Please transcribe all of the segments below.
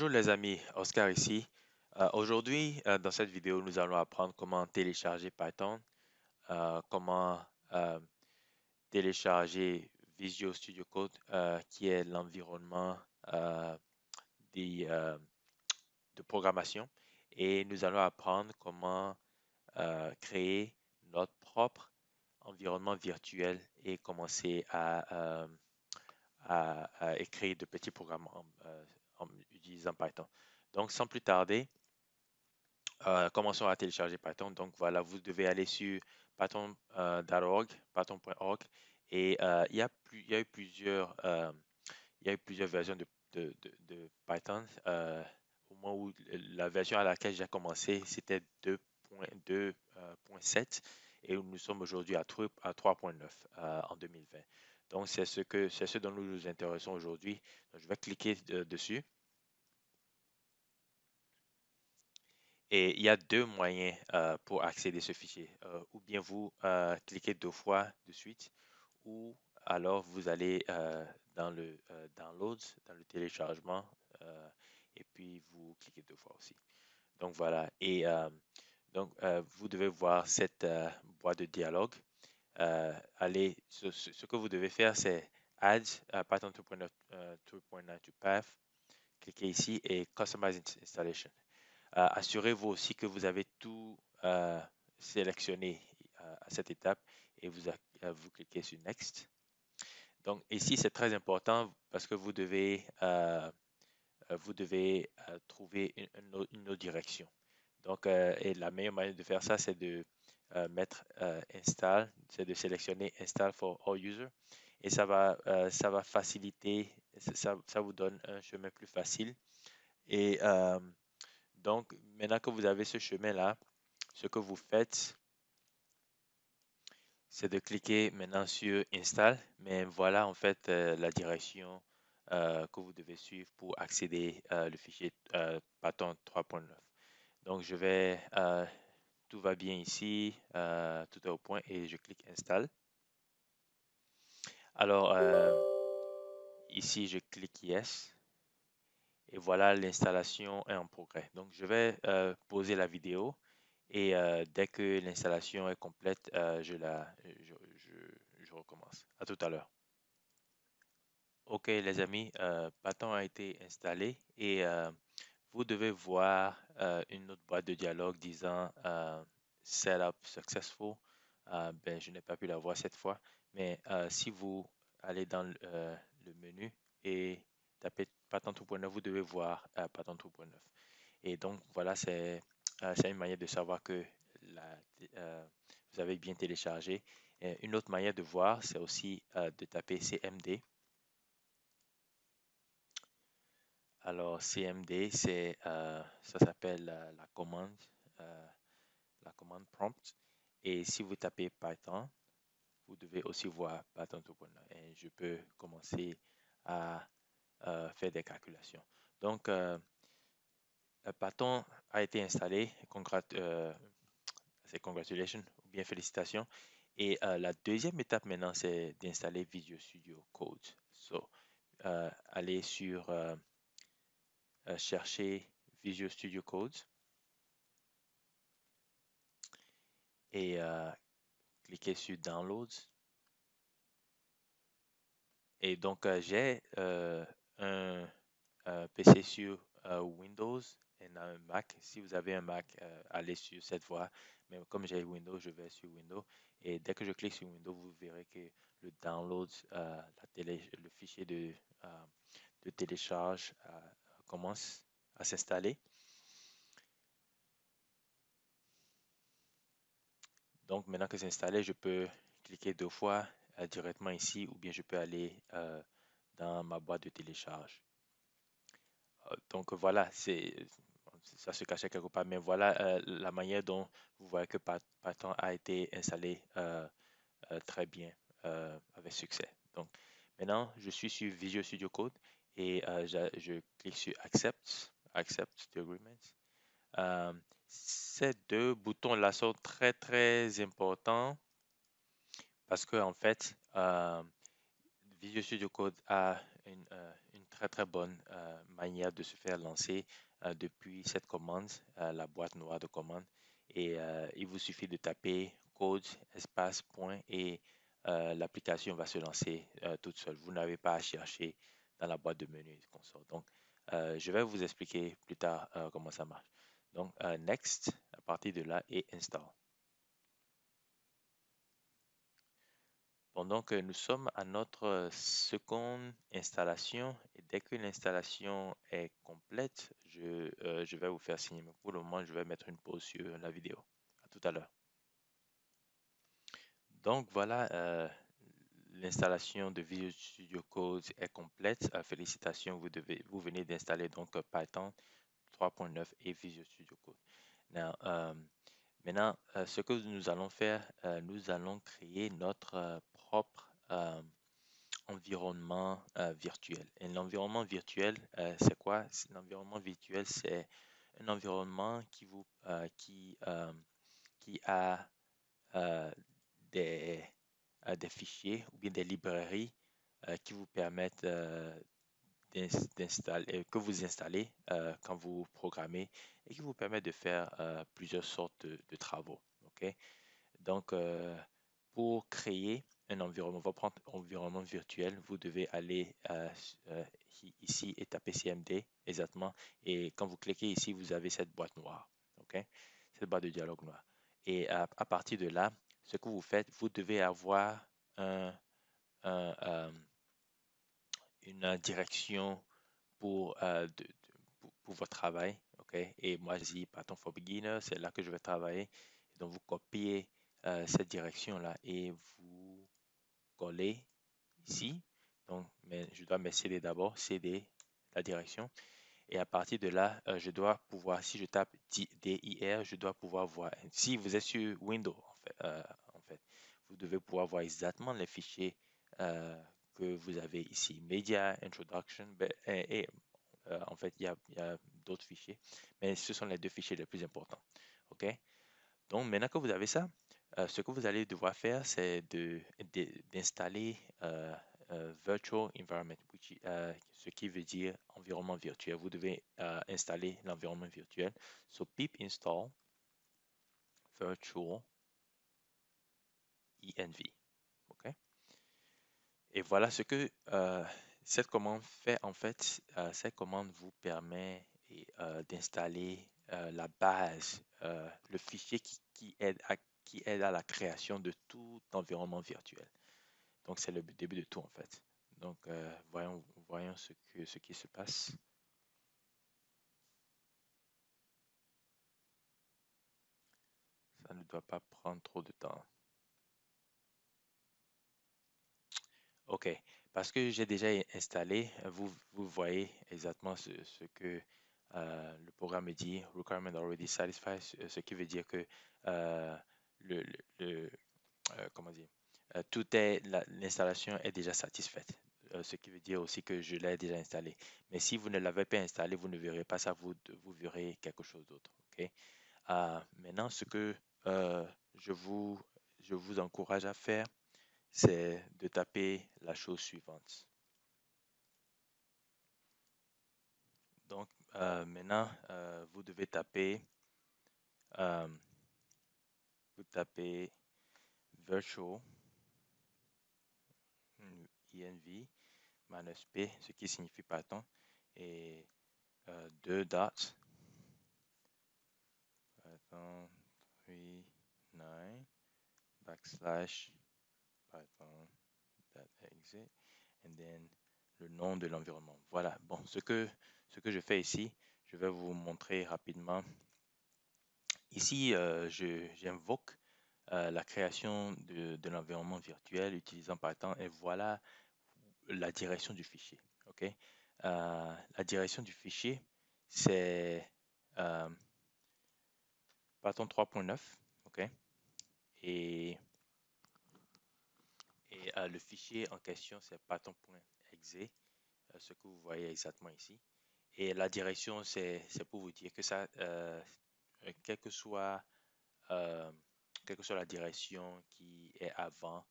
Bonjour les amis, Oscar ici. Aujourd'hui, dans cette vidéo, nous allons apprendre comment télécharger Python, comment euh, télécharger Visual Studio Code, qui est l'environnement euh, des, euh, de programmation. Et nous allons apprendre comment créer notre propre environnement virtuel et commencer à écrire de petits programmes en utilisant Python. Donc, sans plus tarder, commençons à télécharger Python. Donc voilà, vous devez aller sur python.org, python.org, et il y a eu plusieurs versions de Python. Au moment où la version à laquelle j'ai commencé, c'était 2.7 et nous sommes aujourd'hui à 3.9 en 2020. Donc c'est ce dont nous nous intéressons aujourd'hui. Donc, je vais cliquer dessus. Et il y a deux moyens pour accéder à ce fichier. Ou bien vous cliquez deux fois de suite, ou alors vous allez dans le download, dans le téléchargement, et puis vous cliquez deux fois aussi. Donc voilà. Et vous devez voir cette boîte de dialogue. Ce que vous devez faire, c'est Add Python 2.9 to Path. Cliquez ici et Customize Installation. Assurez-vous aussi que vous avez tout sélectionné à cette étape et vous cliquez sur Next. Donc ici, c'est très important parce que vous devez trouver une autre direction. Donc, et la meilleure manière de faire ça, c'est de mettre Install, c'est de sélectionner Install for all users. Et ça va faciliter, ça vous donne un chemin plus facile. Et donc, maintenant que vous avez ce chemin-là, ce que vous faites, c'est de cliquer maintenant sur Install. Mais voilà en fait la direction que vous devez suivre pour accéder le fichier Python 3.9. Donc, tout va bien ici, tout est au point et je clique Install. Alors, ici, je clique Yes. Et voilà, l'installation est en progrès. Donc, je vais pauser la vidéo et dès que l'installation est complète, je recommence. À tout à l'heure. OK, les amis, Python a été installé et vous devez voir une autre boîte de dialogue disant Setup Successful. Ben, je n'ai pas pu la voir cette fois, mais si vous allez dans le menu et tapez Python 2.9, vous devez voir Python 2.9. Et donc, voilà, c'est une manière de savoir que vous avez bien téléchargé. Et une autre manière de voir, c'est aussi de taper CMD. Alors, CMD, ça s'appelle euh, la commande prompt. Et si vous tapez Python, vous devez aussi voir Python 2.9. Et je peux commencer à faire des calculations. Donc, Python a été installé. Congratulations ou bien félicitations. Et la deuxième étape maintenant, c'est d'installer Visual Studio Code. So, allez sur chercher Visual Studio Code et cliquez sur Download. Et donc, j'ai un PC sur Windows et un Mac. Si vous avez un Mac, allez sur cette voie. Mais comme j'ai Windows, je vais sur Windows. Et dès que je clique sur Windows, vous verrez que le download, le fichier de télécharge commence à s'installer. Donc, maintenant que c'est installé, je peux cliquer deux fois directement ici ou bien je peux aller dans ma boîte de télécharge. Donc voilà, ça se cachait quelque part, mais voilà la manière dont vous voyez que Python a été installé très bien, avec succès. Donc maintenant, je suis sur Visual Studio Code et je clique sur Accept the agreement. Ces deux boutons-là sont très très importants parce que en fait, Visual Studio Code a une très très bonne manière de se faire lancer depuis cette commande, la boîte noire de commande. Et il vous suffit de taper code, espace, point et l'application va se lancer toute seule. Vous n'avez pas à chercher dans la boîte de menu et consort. Donc, je vais vous expliquer plus tard comment ça marche. Donc, next, à partir de là, et install. Pendant que nous sommes à notre seconde installation, et dès que l'installation est complète, je vais vous faire signe. Mais pour le moment, je vais mettre une pause sur la vidéo. À tout à l'heure. Donc voilà, l'installation de Visual Studio Code est complète. Félicitations, vous venez d'installer donc Python 3.9 et Visual Studio Code. Maintenant, ce que nous allons faire, nous allons créer notre propre environnement virtuel. Et l'environnement virtuel, c'est quoi? L'environnement virtuel, c'est un environnement qui a euh, des, des fichiers ou bien des librairies qui vous permettent d'installer, que vous installez quand vous programmez et qui vous permettent de faire plusieurs sortes de travaux. OK? Donc, pour créer un environnement, on va prendre environnement virtuel, vous devez aller ici et taper CMD exactement. Et quand vous cliquez ici, vous avez cette boîte noire. OK? Cette boîte de dialogue noir. Et à partir de là, ce que vous faites, vous devez avoir un, un, une direction pour, pour votre travail. OK? Et moi, je dis Python for Beginner, c'est là que je vais travailler. Et donc, vous copiez cette direction-là et vous collez ici. Donc, mais je dois me céder d'abord, céder la direction. Et à partir de là, je dois pouvoir, si je tape dir, je dois pouvoir voir. Si vous êtes sur Windows, en fait, vous devez pouvoir voir exactement les fichiers que vous avez ici. Media, Introduction, et en fait, il y a d'autres fichiers, mais ce sont les deux fichiers les plus importants. OK? Donc, maintenant que vous avez ça, ce que vous allez devoir faire, c'est d'installer Virtual Environment, ce qui veut dire environnement virtuel. Vous devez installer l'environnement virtuel. So, pip install virtual env. OK? Et voilà ce que cette commande fait. En fait, cette commande vous permet d'installer la base, le fichier qui aide à la création de tout environnement virtuel. Donc, c'est le début de tout, en fait. Donc, voyons ce qui se passe. Ça ne doit pas prendre trop de temps. OK. Parce que j'ai déjà installé, vous voyez exactement ce que le programme me dit, requirement already satisfied, ce qui veut dire que euh, le, le- le, comment dire, l'installation est déjà satisfaite. Ce qui veut dire aussi que je l'ai déjà installé. Mais si vous ne l'avez pas installé, vous ne verrez pas ça, vous verrez quelque chose d'autre. OK? Maintenant, ce que euh, je vous, je vous encourage à faire, c'est de taper la chose suivante. Donc, maintenant, euh, vous tapez virtual env -p, ce qui signifie Python, et deux dots, Python 39 backslash Python.exe, and then le nom de l'environnement. Voilà, bon, ce que je fais ici, je vais vous montrer rapidement. Ici, j'invoque la création de l'environnement virtuel utilisant Python et voilà la direction du fichier. OK? La direction du fichier, c'est euh, Python 3.9. OK? Et, le fichier en question, c'est python.exe, ce que vous voyez exactement ici. Et la direction, c'est pour vous dire que ça, quelle que soit, euh, quelle que soit la direction qui est avant,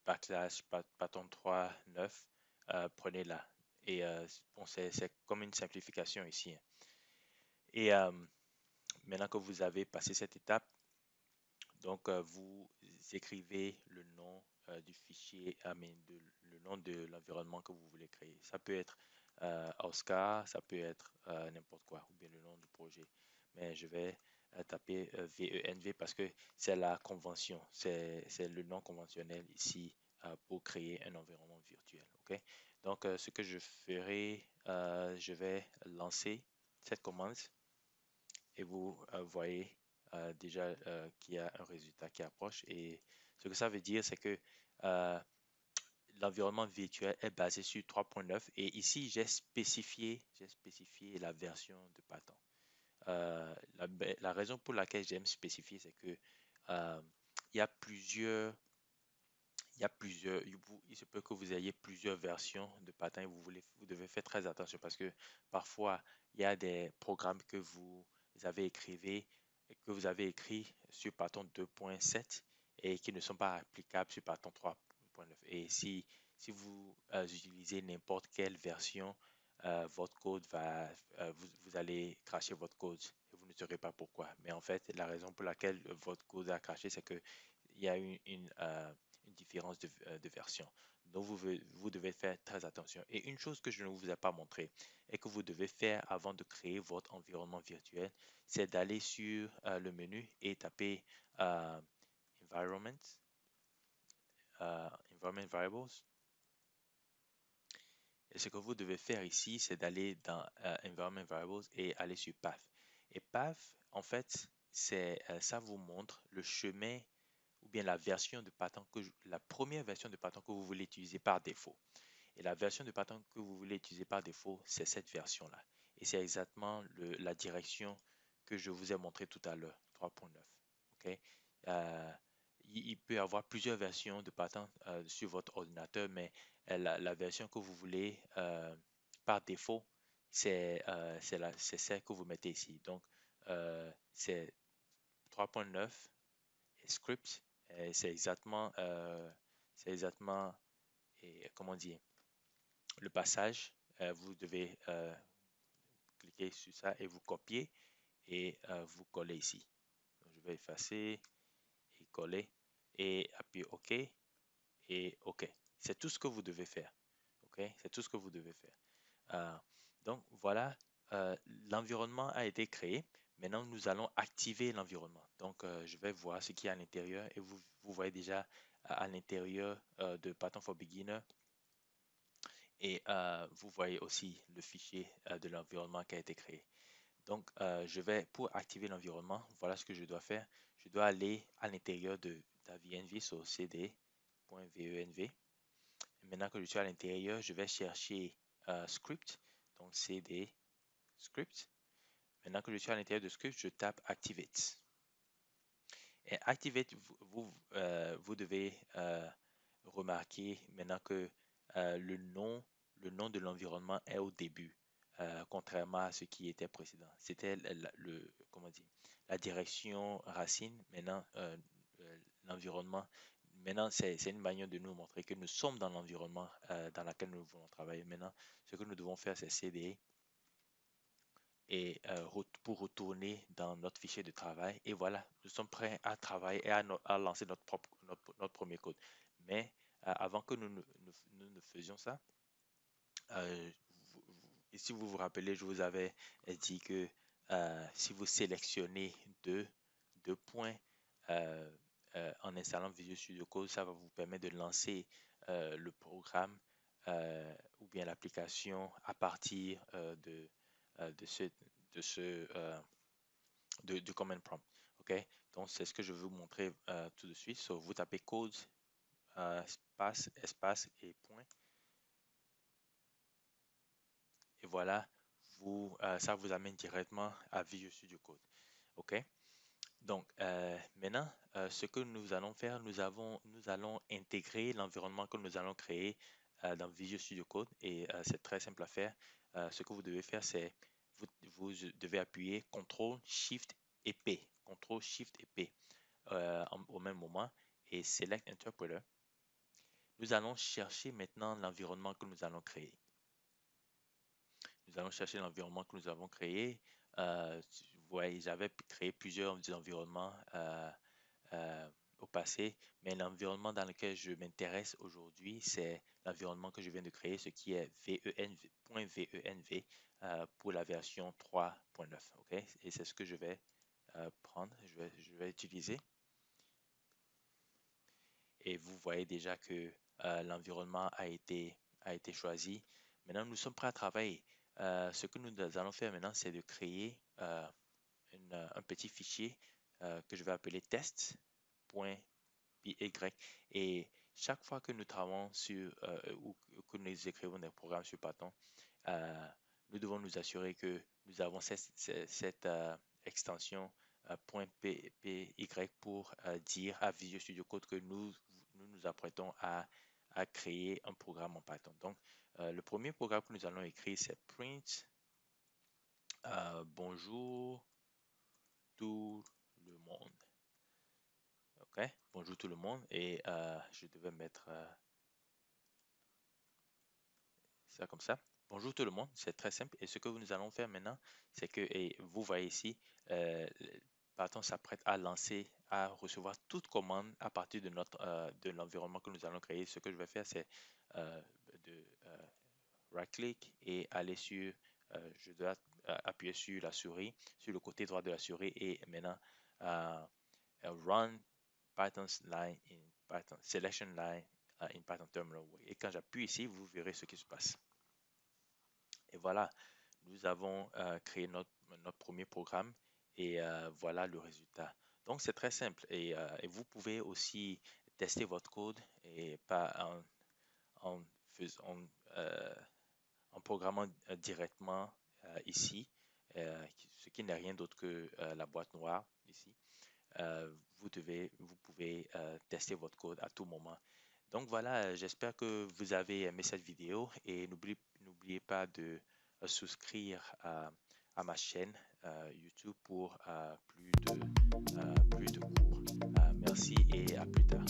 backslash Python 3.9, prenez-la. Et bon, c'est comme une simplification ici, hein. Et maintenant que vous avez passé cette étape, donc vous écrivez le nom du fichier, le nom de l'environnement que vous voulez créer. Ça peut être Oscar, ça peut être n'importe quoi, ou bien le nom du projet. Mais je vais taper VENV parce que c'est la convention, c'est le nom conventionnel ici pour créer un environnement virtuel. Ok? Donc, ce que je ferai, je vais lancer cette commande et vous voyez déjà qu'il y a un résultat qui approche. Et ce que ça veut dire, c'est que euh, l'environnement virtuel est basé sur 3.9 et ici, j'ai spécifié la version de Python. La raison pour laquelle j'aime spécifier, c'est que euh, il y a plusieurs il se peut que vous ayez plusieurs versions de Python et vous devez faire très attention parce que parfois, il y a des programmes que vous avez écrit sur Python 2.7 et qui ne sont pas applicables sur Python 3.9. Et si vous utilisez n'importe quelle version, votre code vous allez cracher votre code et vous ne saurez pas pourquoi. Mais en fait, la raison pour laquelle votre code a craché, c'est que il y a une différence de version. Donc, vous devez faire très attention. Et une chose que je ne vous ai pas montré et que vous devez faire avant de créer votre environnement virtuel, c'est d'aller sur le menu et taper euh, Environment, Environment Variables. Et ce que vous devez faire ici, c'est d'aller dans Environment Variables et aller sur Path. Et Path, en fait, ça vous montre le chemin ou bien la version de Python la première version de Python que vous voulez utiliser par défaut. Et la version de Python que vous voulez utiliser par défaut, c'est cette version-là. Et c'est exactement la direction que je vous ai montré tout à l'heure, 3.9. OK? Euh, il peut y avoir plusieurs versions de Python sur votre ordinateur, mais la version que vous voulez par défaut, c'est celle que vous mettez ici. Donc, c'est 3.9 script. C'est exactement, et, comment dire, le passage. Vous devez cliquer sur ça et vous copier et vous coller ici. Donc, je vais effacer et coller et appuyer OK et OK. C'est tout ce que vous devez faire. OK? C'est tout ce que vous devez faire. Euh, donc voilà, l'environnement a été créé. Maintenant, nous allons activer l'environnement. Donc, je vais voir ce qu'il y a à l'intérieur et vous voyez déjà à l'intérieur de Python for Beginner et vous voyez aussi le fichier de l'environnement qui a été créé. Donc, pour activer l'environnement, voilà ce que je dois faire. Je dois aller à l'intérieur de la VNV sur cd.venv. Maintenant que je suis à l'intérieur, je vais chercher script, donc cd script. Maintenant que je suis à l'intérieur de script, je tape activate. Et activate, vous devez remarquer maintenant que le nom de l'environnement est au début, contrairement à ce qui était précédent. C'était comment dire, la direction racine. Maintenant, l'environnement. Maintenant, c'est une manière de nous montrer que nous sommes dans l'environnement dans lequel nous voulons travailler. Maintenant, ce que nous devons faire, c'est CD et pour retourner dans notre fichier de travail. Et voilà, nous sommes prêts à travailler et à lancer notre premier code. Mais avant que nous ne faisions ça, euh, et si vous vous rappelez, je vous avais dit que si vous sélectionnez deux points euh, en installant Visual Studio Code, ça va vous permettre de lancer le programme ou bien l'application à partir de ce, de ce du command prompt. OK? Donc, c'est ce que je veux vous montrer tout de suite. So, vous tapez code, espace et point. Et voilà, ça vous amène directement à Visual Studio Code. OK? Donc, maintenant, ce que nous allons faire, nous allons intégrer l'environnement que nous allons créer dans Visual Studio Code et c'est très simple à faire. Ce que vous devez faire, c'est vous devez appuyer CTRL, SHIFT et P. CTRL, SHIFT et P au même moment et Select Interpreter. Nous allons chercher maintenant l'environnement que nous allons créer. Nous allons chercher l'environnement que nous avons créé. Vous voyez, j'avais créé plusieurs environnements euh, au passé, mais l'environnement dans lequel je m'intéresse aujourd'hui, c'est l'environnement que je viens de créer, ce qui est .venv pour la version 3.9. OK? Et c'est ce que je vais prendre, je vais utiliser. Et vous voyez déjà que l'environnement a été choisi. Maintenant, nous sommes prêts à travailler. Ce que nous allons faire maintenant, c'est de créer un petit fichier que je vais appeler test.py. Et chaque fois que nous travaillons sur ou que nous écrivons des programmes sur Python, euh, nous devons nous assurer que nous avons cette extension .py pour dire à Visual Studio Code que nous apprêtons à créer un programme en Python. Donc, le premier programme que nous allons écrire, c'est print bonjour tout le monde. OK? Bonjour tout le monde. Et je devais mettre ça comme ça. Bonjour tout le monde, c'est très simple. Et ce que nous allons faire maintenant, c'est que, et vous voyez ici, Python s'apprête à lancer, à recevoir toute commande à partir de l'environnement que nous allons créer. Ce que je vais faire, c'est euh, de right-click et aller sur, je dois appuyer sur la souris, sur le côté droit de la souris et maintenant euh, run Python's line in Python, selection line in Python terminal. Et quand j'appuie ici, vous verrez ce qui se passe. Et voilà, nous avons créé notre premier programme et voilà le résultat. Donc, c'est très simple et vous pouvez aussi tester votre code et pas en, faisant, en programmant directement ici, ce qui n'est rien d'autre que la boîte noire ici. Vous pouvez tester votre code à tout moment. Donc voilà, j'espère que vous avez aimé cette vidéo et n'oubliez pas de souscrire à ma chaîne YouTube pour plus de cours. Merci et à plus tard.